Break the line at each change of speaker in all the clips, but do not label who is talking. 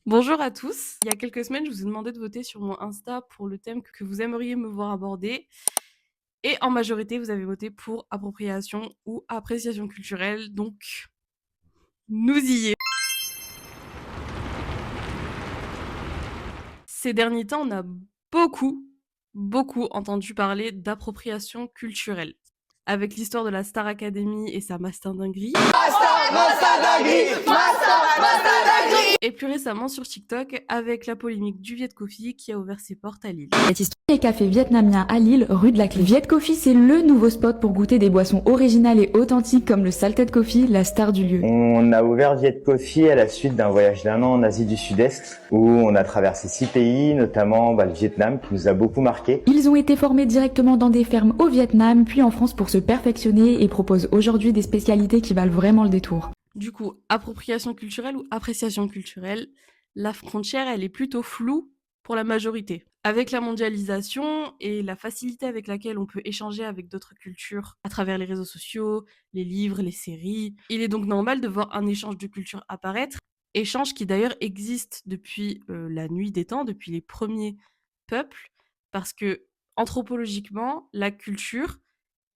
Bonjour à tous. Il y a quelques semaines, je vous ai demandé de voter sur mon Insta pour le thème que vous aimeriez me voir aborder. Et en majorité, vous avez voté pour appropriation ou appréciation culturelle. Donc, nous y est. Ces derniers temps, on a beaucoup entendu parler d'appropriation culturelle. Avec l'histoire de la Star Academy et sa masterdinguerie. Et plus récemment sur TikTok avec la polémique du Viet Coffee qui a ouvert ses portes à Lille.
Cette histoire est café vietnamien à Lille, rue de la Clé. Viet Coffee, c'est le nouveau spot pour goûter des boissons originales et authentiques comme le Salted Coffee, la star du lieu.
On a ouvert Viet Coffee à la suite d'un voyage d'1 an en Asie du Sud-Est où on a traversé 6 pays, notamment le Vietnam qui nous a beaucoup marqué.
Ils ont été formés directement dans des fermes au Vietnam, puis en France pour se perfectionner et proposent aujourd'hui des spécialités qui valent vraiment le détour.
Du coup, appropriation culturelle ou appréciation culturelle, la frontière, elle est plutôt floue pour la majorité. Avec la mondialisation et la facilité avec laquelle on peut échanger avec d'autres cultures à travers les réseaux sociaux, les livres, les séries, il est donc normal de voir un échange de cultures apparaître, échange qui d'ailleurs existe depuis la nuit des temps, depuis les premiers peuples, parce que anthropologiquement, la culture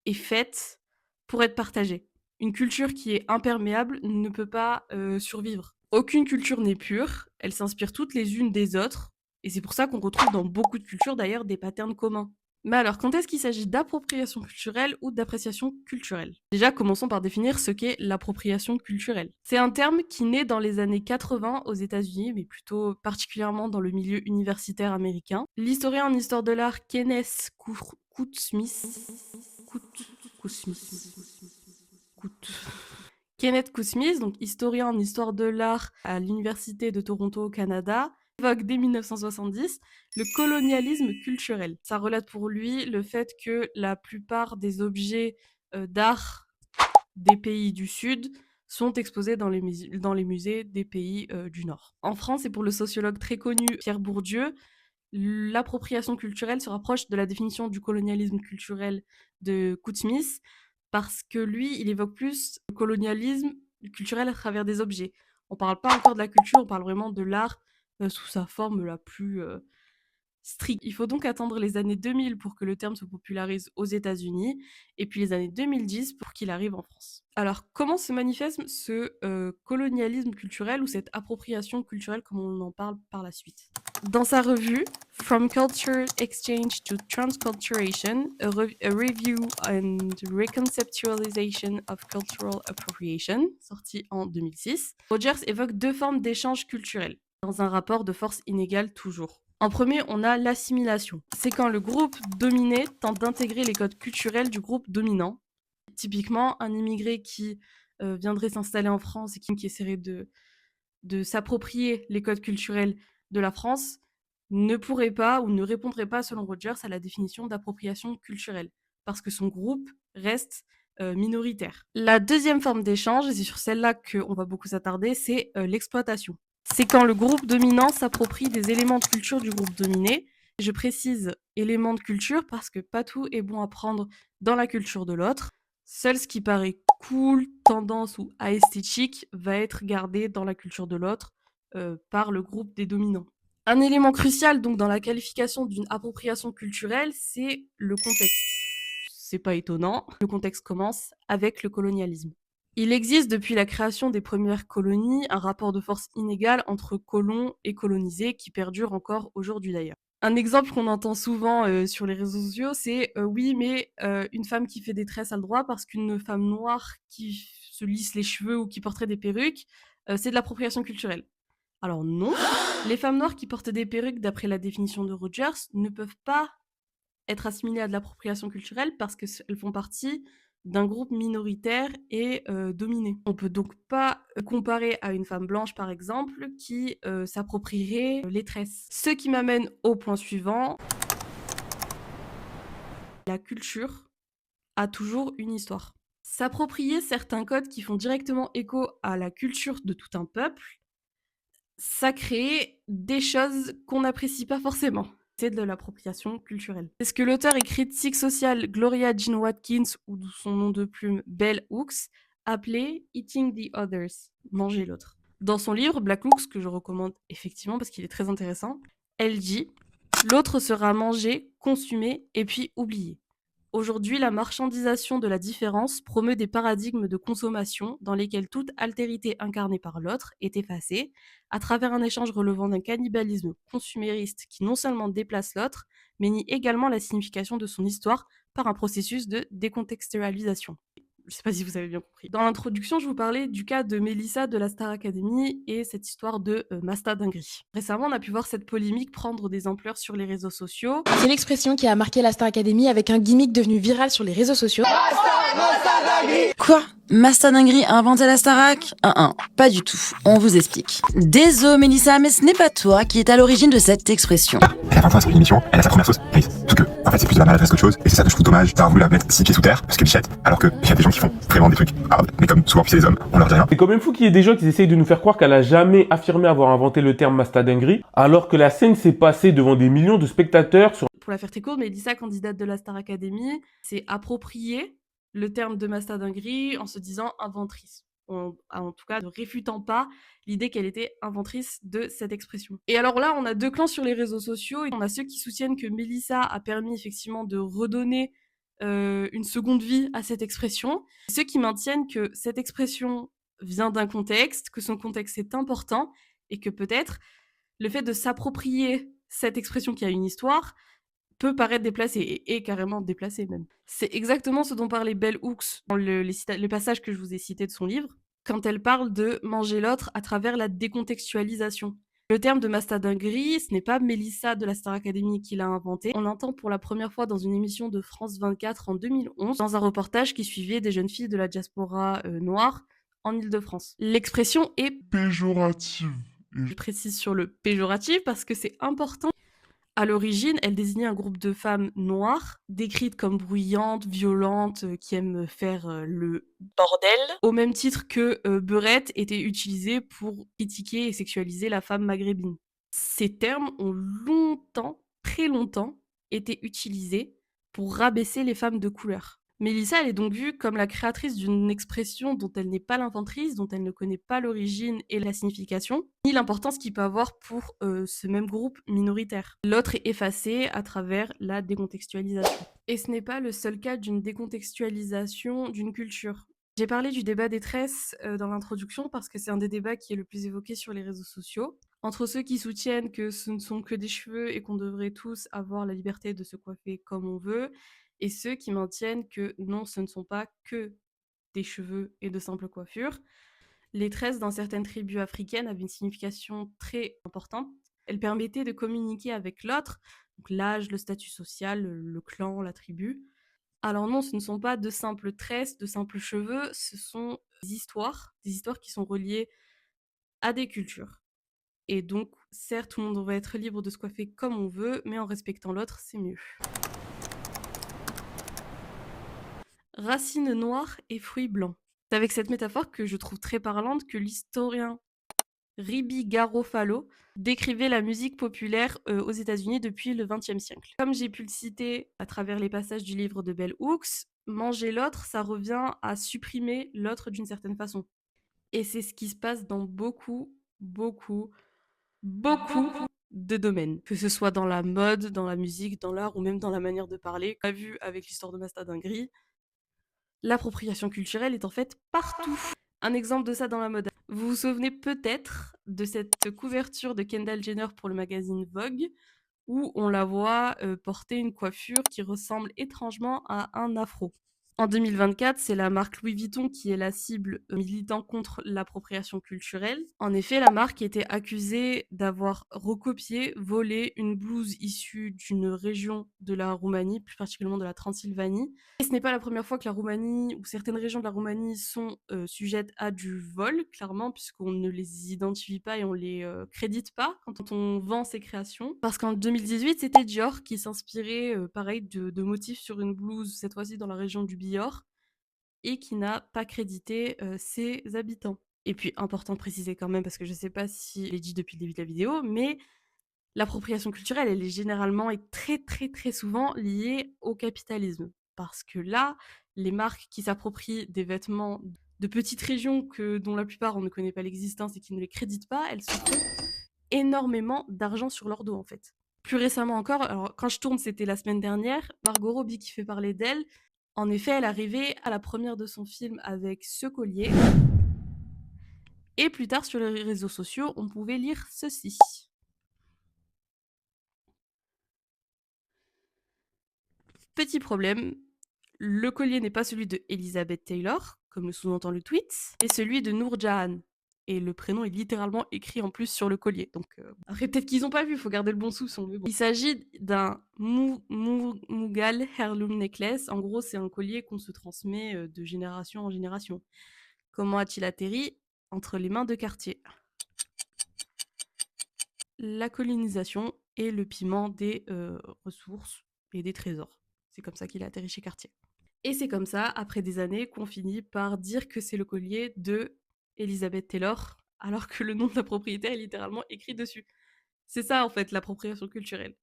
est faite pour être partagée. Une culture qui est imperméable ne peut pas survivre. Aucune culture n'est pure, elles s'inspirent toutes les unes des autres, et c'est pour ça qu'on retrouve dans beaucoup de cultures d'ailleurs des patterns communs. Mais alors, quand est-ce qu'il s'agit d'appropriation culturelle ou d'appréciation culturelle? Déjà, commençons par définir ce qu'est l'appropriation culturelle. C'est un terme qui naît dans les années 80 aux États-Unis, mais plutôt particulièrement dans le milieu universitaire américain. L'historien en histoire de l'art Kenneth Koutsmith Kenneth Koutsmith, donc historien en histoire de l'art à l'Université de Toronto au Canada, évoque dès 1970 le colonialisme culturel. Ça relate pour lui le fait que la plupart des objets d'art des pays du Sud sont exposés dans les musées des pays du Nord. En France, et pour le sociologue très connu Pierre Bourdieu, l'appropriation culturelle se rapproche de la définition du colonialisme culturel de Koutsmith parce que lui, il évoque plus le colonialisme culturel à travers des objets. On parle pas encore de la culture, on parle vraiment de l'art sous sa forme la plus strict. Il faut donc attendre les années 2000 pour que le terme se popularise aux États-Unis et puis les années 2010 pour qu'il arrive en France. Alors, comment se manifeste ce colonialisme culturel ou cette appropriation culturelle comme on en parle par la suite? Dans sa revue From Culture Exchange to Transculturation, a Review and Reconceptualization of Cultural Appropriation, sortie en 2006, Rogers évoque deux formes d'échanges culturels, dans un rapport de force inégale toujours. En premier, on a l'assimilation. C'est quand le groupe dominé tente d'intégrer les codes culturels du groupe dominant. Typiquement, un immigré qui viendrait s'installer en France et qui essaierait de s'approprier les codes culturels de la France ne pourrait pas ou ne répondrait pas, selon Rogers, à la définition d'appropriation culturelle, parce que son groupe reste minoritaire. La deuxième forme d'échange, et c'est sur celle-là qu'on va beaucoup s'attarder, c'est l'exploitation. C'est quand le groupe dominant s'approprie des éléments de culture du groupe dominé. Je précise éléments de culture parce que pas tout est bon à prendre dans la culture de l'autre. Seul ce qui paraît cool, tendance ou esthétique va être gardé dans la culture de l'autre par le groupe des dominants. Un élément crucial donc dans la qualification d'une appropriation culturelle, c'est le contexte. C'est pas étonnant, le contexte commence avec le colonialisme. Il existe depuis la création des premières colonies un rapport de force inégal entre colons et colonisés qui perdure encore aujourd'hui d'ailleurs. Un exemple qu'on entend souvent sur les réseaux sociaux, c'est oui, mais une femme qui fait des tresses a le droit parce qu'une femme noire qui se lisse les cheveux ou qui porterait des perruques, c'est de l'appropriation culturelle. Alors non, les femmes noires qui portent des perruques, d'après la définition de Rogers, ne peuvent pas être assimilées à de l'appropriation culturelle parce qu'elles font partie d'un groupe minoritaire et dominé. On peut donc pas comparer à une femme blanche, par exemple, qui s'approprierait les tresses. Ce qui m'amène au point suivant. La culture a toujours une histoire. S'approprier certains codes qui font directement écho à la culture de tout un peuple, ça crée des choses qu'on n'apprécie pas forcément. C'est de l'appropriation culturelle. C'est ce que l'auteur et critique sociale Gloria Jean Watkins, ou son nom de plume Bell Hooks, appelait Eating the Others, manger l'autre. Dans son livre Black Looks, que je recommande effectivement parce qu'il est très intéressant, elle dit « L'autre sera mangé, consumé et puis oublié ». Aujourd'hui, la marchandisation de la différence promeut des paradigmes de consommation dans lesquels toute altérité incarnée par l'autre est effacée, à travers un échange relevant d'un cannibalisme consumériste qui non seulement déplace l'autre, mais nie également la signification de son histoire par un processus de décontextualisation. Je ne sais pas si vous avez bien compris. Dans l'introduction, je vous parlais du cas de Mélissa de la Star Academy et cette histoire de Masta dinguerie. Récemment, on a pu voir cette polémique prendre des ampleurs sur les réseaux sociaux.
C'est l'expression qui a marqué la Star Academy avec un gimmick devenu viral sur les réseaux sociaux.
Quoi? Masta dinguerie a inventé la Starac? Pas du tout. On vous explique. Désolé Mélissa, mais ce n'est pas toi qui est à l'origine de cette expression.
Elle a 20 ans, c'est une émission, elle a sa première sauce, Grise. Sauf que, en fait, c'est plus de la maladresse qu'autre chose, et c'est ça que je trouve dommage d'avoir voulu la mettre 6 pieds sous terre, parce que bichette, alors qu'il y a des gens qui font vraiment des trucs hard, mais comme souvent c'est les hommes, on leur dit rien.
C'est quand même fou qu'il y ait des gens qui essayent de nous faire croire qu'elle a jamais affirmé avoir inventé le terme Masta dinguerie, alors que la scène s'est passée devant des millions de spectateurs sur...
Pour la faire très courte, Mélissa, candidate de la Star Academy, s'est appropriée le terme de Masta dinguerie en se disant inventrice. En tout cas, ne réfutant pas l'idée qu'elle était inventrice de cette expression. Et alors là, on a deux clans sur les réseaux sociaux. On a ceux qui soutiennent que Mélissa a permis effectivement de redonner une seconde vie à cette expression. Et ceux qui maintiennent que cette expression vient d'un contexte, que son contexte est important, et que peut-être le fait de s'approprier cette expression qui a une histoire peut paraître déplacé et carrément déplacé même. C'est exactement ce dont parlait Bell Hooks dans les passages que je vous ai cités de son livre, quand elle parle de manger l'autre à travers la décontextualisation. Le terme de Masta dinguerie, ce n'est pas Mélissa de la Star Academy qui l'a inventé. On l'entend pour la première fois dans une émission de France 24 en 2011, dans un reportage qui suivait des jeunes filles de la diaspora noire en Île-de-France. L'expression est
péjorative.
Je précise sur le péjoratif parce que c'est important. À l'origine, elle désignait un groupe de femmes noires, décrites comme bruyantes, violentes, qui aiment faire le bordel, au même titre que beurette était utilisé pour critiquer et sexualiser la femme maghrébine. Ces termes ont longtemps, très longtemps, été utilisés pour rabaisser les femmes de couleur. Mélissa, elle est donc vue comme la créatrice d'une expression dont elle n'est pas l'inventrice, dont elle ne connaît pas l'origine et la signification, ni l'importance qu'il peut avoir pour ce même groupe minoritaire. L'autre est effacé à travers la décontextualisation. Et ce n'est pas le seul cas d'une décontextualisation d'une culture. J'ai parlé du débat des tresses dans l'introduction parce que c'est un des débats qui est le plus évoqué sur les réseaux sociaux. Entre ceux qui soutiennent que ce ne sont que des cheveux et qu'on devrait tous avoir la liberté de se coiffer comme on veut, et ceux qui maintiennent que non, ce ne sont pas que des cheveux et de simples coiffures. Les tresses dans certaines tribus africaines avaient une signification très importante. Elles permettaient de communiquer avec l'autre, donc l'âge, le statut social, le clan, la tribu. Alors non, ce ne sont pas de simples tresses, de simples cheveux, ce sont des histoires qui sont reliées à des cultures. Et donc, certes, tout le monde va être libre de se coiffer comme on veut, mais en respectant l'autre, c'est mieux. Racines noires et fruits blancs. C'est avec cette métaphore que je trouve très parlante que l'historien Ribi Garofalo décrivait la musique populaire aux États-Unis depuis le XXe siècle. Comme j'ai pu le citer à travers les passages du livre de Bell Hooks, manger l'autre, ça revient à supprimer l'autre d'une certaine façon. Et c'est ce qui se passe dans beaucoup de domaines, que ce soit dans la mode, dans la musique, dans l'art ou même dans la manière de parler. On a vu avec l'histoire de Masta dinguerie, l'appropriation culturelle est en fait partout. Un exemple de ça dans la mode. Vous vous souvenez peut-être de cette couverture de Kendall Jenner pour le magazine Vogue, où on la voit porter une coiffure qui ressemble étrangement à un afro. En 2024, c'est la marque Louis Vuitton qui est la cible militant contre l'appropriation culturelle. En effet, la marque était accusée d'avoir recopié, volé une blouse issue d'une région de la Roumanie, plus particulièrement de la Transylvanie. Et ce n'est pas la première fois que la Roumanie ou certaines régions de la Roumanie sont sujettes à du vol, clairement, puisqu'on ne les identifie pas et on les crédite pas quand on vend ses créations. Parce qu'en 2018, c'était Dior qui s'inspirait, pareil, de motifs sur une blouse, cette fois-ci dans la région du Bihor, et qui n'a pas crédité ses habitants. Et puis, important de préciser quand même, parce que je ne sais pas si je l'ai dit depuis le début de la vidéo, mais l'appropriation culturelle, elle est généralement et très très très souvent liée au capitalisme. Parce que là, les marques qui s'approprient des vêtements de petites régions dont la plupart on ne connaît pas l'existence et qui ne les créditent pas, elles se font énormément d'argent sur leur dos en fait. Plus récemment encore, alors quand je tourne, c'était la semaine dernière, Margot Robbie qui fait parler d'elle. En effet, elle arrivait à la première de son film avec ce collier. Et plus tard, sur les réseaux sociaux, on pouvait lire ceci. Petit problème, le collier n'est pas celui de Elizabeth Taylor, comme le sous-entend le tweet, mais celui de Noor Jahan. Et le prénom est littéralement écrit en plus sur le collier. Donc, après, peut-être qu'ils n'ont pas vu, il faut garder le bon soupçon. Mais bon. Il s'agit d'un Mughal Heirloom Necklace. En gros, c'est un collier qu'on se transmet de génération en génération. Comment a-t-il atterri entre les mains de Cartier? La colonisation et le piment des ressources et des trésors. C'est comme ça qu'il a atterri chez Cartier. Et c'est comme ça, après des années, qu'on finit par dire que c'est le collier de Elizabeth Taylor, alors que le nom de la propriétaire est littéralement écrit dessus. C'est ça, en fait, l'appropriation culturelle.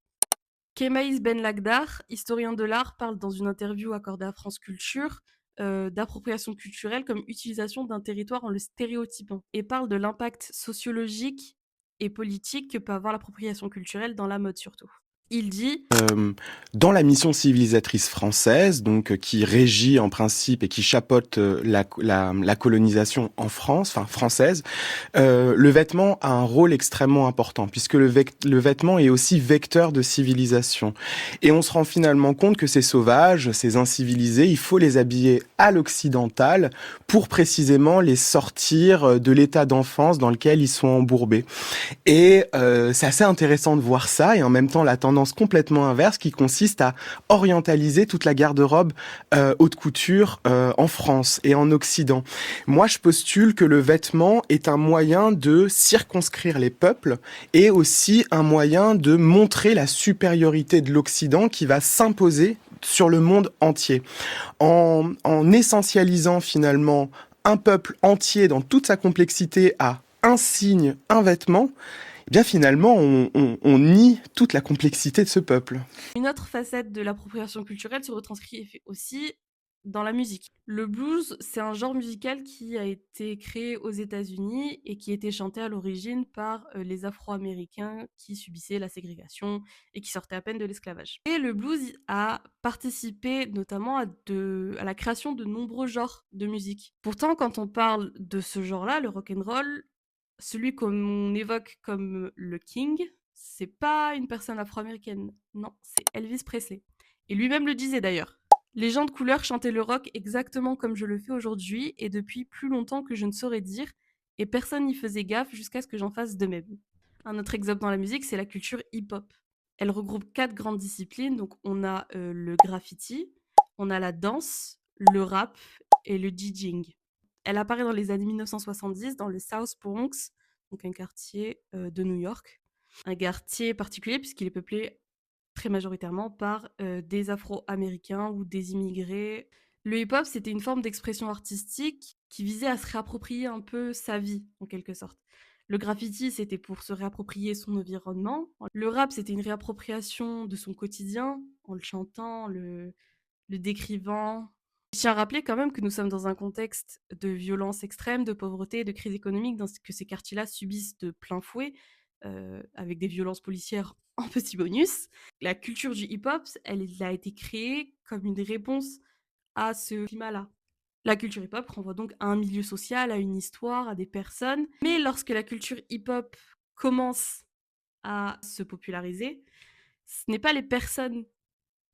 Kemaïs Ben Lagdar, historien de l'art, parle dans une interview accordée à France Culture d'appropriation culturelle comme utilisation d'un territoire en le stéréotypant, et parle de l'impact sociologique et politique que peut avoir l'appropriation culturelle dans la mode surtout. Il dit
dans la mission civilisatrice française, donc qui régit en principe et qui chapeaute la colonisation en France, enfin française, le vêtement a un rôle extrêmement important puisque le vêtement est aussi vecteur de civilisation. Et on se rend finalement compte que ces sauvages, ces incivilisés, il faut les habiller à l'occidental pour précisément les sortir de l'état d'enfance dans lequel ils sont embourbés. Et c'est assez intéressant de voir ça et en même temps la tendance complètement inverse qui consiste à orientaliser toute la garde-robe haute couture en France et en Occident. Moi, je postule que le vêtement est un moyen de circonscrire les peuples et aussi un moyen de montrer la supériorité de l'Occident qui va s'imposer sur le monde entier. En essentialisant finalement un peuple entier dans toute sa complexité à un signe, un vêtement, eh bien finalement, on nie toute la complexité de ce peuple.
Une autre facette de l'appropriation culturelle se retranscrit aussi dans la musique. Le blues, c'est un genre musical qui a été créé aux États-Unis et qui était chanté à l'origine par les Afro-Américains qui subissaient la ségrégation et qui sortaient à peine de l'esclavage. Et le blues a participé notamment à la création de nombreux genres de musique. Pourtant, quand on parle de ce genre-là, le rock'n'roll, celui qu'on évoque comme le king, c'est pas une personne afro-américaine, non, c'est Elvis Presley. Et lui-même le disait d'ailleurs. Les gens de couleur chantaient le rock exactement comme je le fais aujourd'hui et depuis plus longtemps que je ne saurais dire, et personne n'y faisait gaffe jusqu'à ce que j'en fasse de même. Un autre exemple dans la musique, c'est la culture hip-hop. Elle regroupe 4 grandes disciplines, donc on a le graffiti, on a la danse, le rap et le DJing. Elle apparaît dans les années 1970 dans le South Bronx, donc un quartier de New York. Un quartier particulier puisqu'il est peuplé très majoritairement par des Afro-Américains ou des immigrés. Le hip-hop, c'était une forme d'expression artistique qui visait à se réapproprier un peu sa vie, en quelque sorte. Le graffiti, c'était pour se réapproprier son environnement. Le rap, c'était une réappropriation de son quotidien, en le chantant, le décrivant. Je tiens à rappeler quand même que nous sommes dans un contexte de violence extrême, de pauvreté, de crise économique, que ces quartiers-là subissent de plein fouet, avec des violences policières en petit bonus. La culture du hip-hop, elle a été créée comme une réponse à ce climat-là. La culture hip-hop renvoie donc à un milieu social, à une histoire, à des personnes. Mais lorsque la culture hip-hop commence à se populariser, ce n'est pas les personnes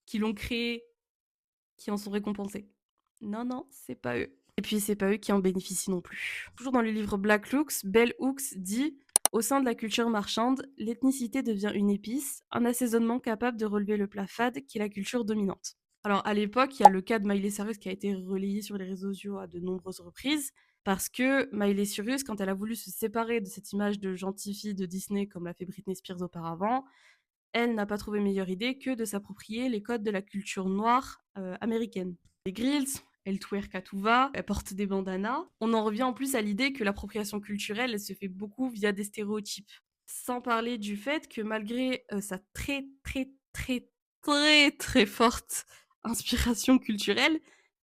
qui l'ont créée qui en sont récompensées. Non, c'est pas eux. Et puis c'est pas eux qui en bénéficient non plus. Toujours dans le livre Black Looks, Bell Hooks dit « Au sein de la culture marchande, l'ethnicité devient une épice, un assaisonnement capable de relever le plat fade qui est la culture dominante. » Alors à l'époque, il y a le cas de Miley Cyrus qui a été relayé sur les réseaux sociaux à de nombreuses reprises, parce que Miley Cyrus, quand elle a voulu se séparer de cette image de gentille fille de Disney comme l'a fait Britney Spears auparavant, elle n'a pas trouvé meilleure idée que de s'approprier les codes de la culture noire américaine. Les grills, elle twerk à tout va, elle porte des bandanas. On en revient en plus à l'idée que l'appropriation culturelle, elle se fait beaucoup via des stéréotypes. Sans parler du fait que malgré sa très forte inspiration culturelle,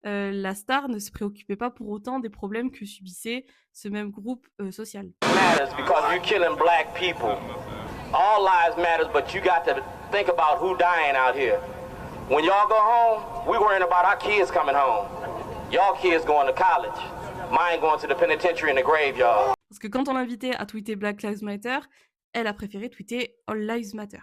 la star ne se préoccupait pas pour autant des problèmes que subissait ce même groupe social.
Matters because you're killing black people. All lives matters, but you got to think about who dying out here. When y'all go home, we worrying about our kids coming home. Y'all kids going to college. Mine going to the penitentiary and the graveyard.
Parce que quand on l'invitait à tweeter Black Lives Matter, elle a préféré tweeter All Lives Matter.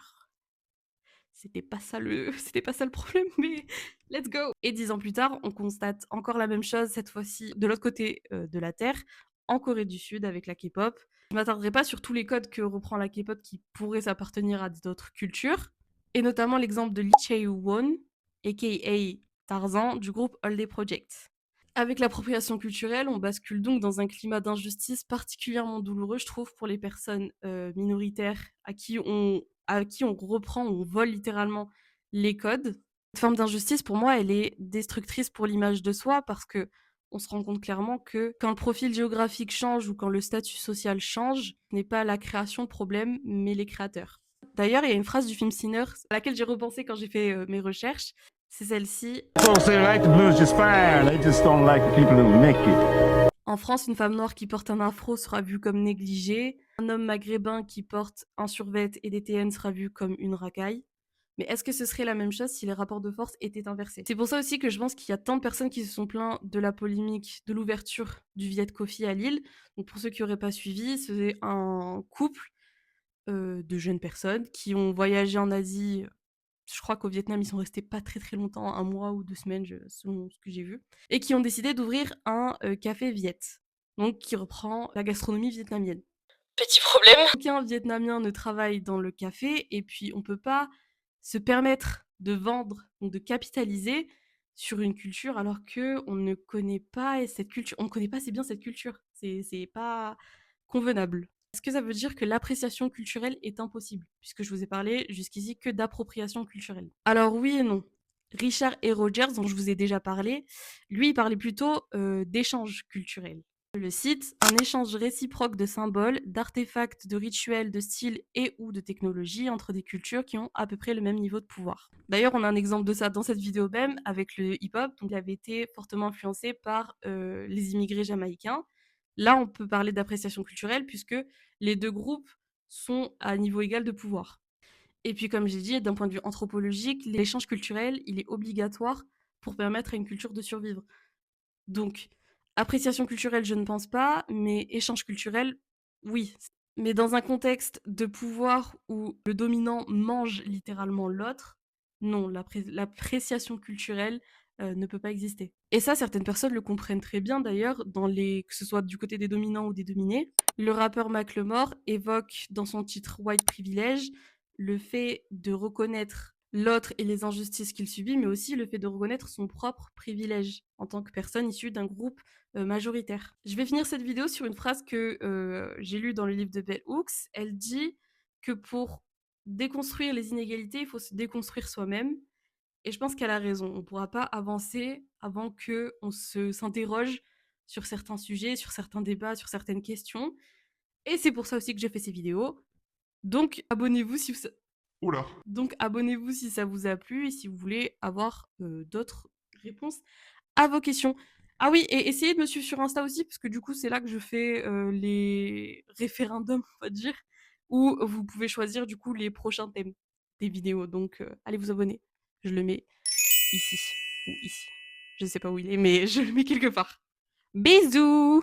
C'était pas ça le problème, mais let's go. Et 10 ans plus tard, on constate encore la même chose, cette fois-ci de l'autre côté de la Terre, en Corée du Sud avec la K-pop. Je m'attarderai pas sur tous les codes que reprend la K-pop qui pourraient s'appartenir à d'autres cultures, et notamment l'exemple de Lee Chae-won, aka Tarzan, du groupe All Day Project. Avec l'appropriation culturelle, on bascule donc dans un climat d'injustice particulièrement douloureux, je trouve, pour les personnes minoritaires à qui on reprend, on vole littéralement les codes. Cette forme d'injustice, pour moi, elle est destructrice pour l'image de soi parce que on se rend compte clairement que quand le profil géographique change ou quand le statut social change, ce n'est pas la création de problèmes, mais les créateurs. D'ailleurs, il y a une phrase du film Sinners à laquelle j'ai repensé quand j'ai fait mes recherches. C'est celle-ci. En France, une femme noire qui porte un afro sera vue comme négligée. Un homme maghrébin qui porte un survêt et des TN sera vu comme une racaille. Mais est-ce que ce serait la même chose si les rapports de force étaient inversés? C'est pour ça aussi que je pense qu'il y a tant de personnes qui se sont plaintes de la polémique de l'ouverture du Viet Coffee à Lille. Donc pour ceux qui n'auraient pas suivi, c'est un couple de jeunes personnes qui ont voyagé en Asie. Je crois qu'au Vietnam, ils sont restés pas très très longtemps, 1 mois ou 2 semaines, selon ce que j'ai vu. Et qui ont décidé d'ouvrir un café Viet, donc qui reprend la gastronomie vietnamienne.
Petit problème.
Aucun Vietnamien ne travaille dans le café, et puis on peut pas se permettre de vendre, donc de capitaliser sur une culture alors que on ne connaît pas cette culture, on ne connaît pas assez bien cette culture. C'est pas convenable. Est-ce que ça veut dire que l'appréciation culturelle est impossible? Puisque je vous ai parlé jusqu'ici que d'appropriation culturelle. Alors oui et non. Richard E. Rogers, dont je vous ai déjà parlé, lui, il parlait plutôt d'échange culturel. Je le cite, un échange réciproque de symboles, d'artefacts, de rituels, de styles et ou de technologies entre des cultures qui ont à peu près le même niveau de pouvoir. D'ailleurs, on a un exemple de ça dans cette vidéo même avec le hip-hop. Donc, il avait été fortement influencé par les immigrés jamaïcains. Là, on peut parler d'appréciation culturelle puisque les deux groupes sont à niveau égal de pouvoir. Et puis, comme j'ai dit, d'un point de vue anthropologique, l'échange culturel, il est obligatoire pour permettre à une culture de survivre. Donc, appréciation culturelle, je ne pense pas, mais échange culturel, oui. Mais dans un contexte de pouvoir où le dominant mange littéralement l'autre, non, l'appréciation culturelle ne peut pas exister. Et ça, certaines personnes le comprennent très bien d'ailleurs, que ce soit du côté des dominants ou des dominés. Le rappeur Macklemore évoque dans son titre White Privilege le fait de reconnaître l'autre et les injustices qu'il subit, mais aussi le fait de reconnaître son propre privilège en tant que personne issue d'un groupe majoritaire. Je vais finir cette vidéo sur une phrase que j'ai lue dans le livre de Bell Hooks. Elle dit que pour déconstruire les inégalités, il faut se déconstruire soi-même. Et je pense qu'elle a raison. On ne pourra pas avancer avant qu'on s'interroge sur certains sujets, sur certains débats, sur certaines questions. Et c'est pour ça aussi que j'ai fait ces vidéos. Donc, abonnez-vous si vous...
Oula.
Donc, abonnez-vous si ça vous a plu et si vous voulez avoir d'autres réponses à vos questions. Ah oui, et essayez de me suivre sur Insta aussi, parce que du coup, c'est là que je fais les référendums, on va dire, où vous pouvez choisir du coup les prochains thèmes des vidéos. Donc, allez vous abonner. Je le mets ici ou ici. Je ne sais pas où il est, mais je le mets quelque part. Bisous!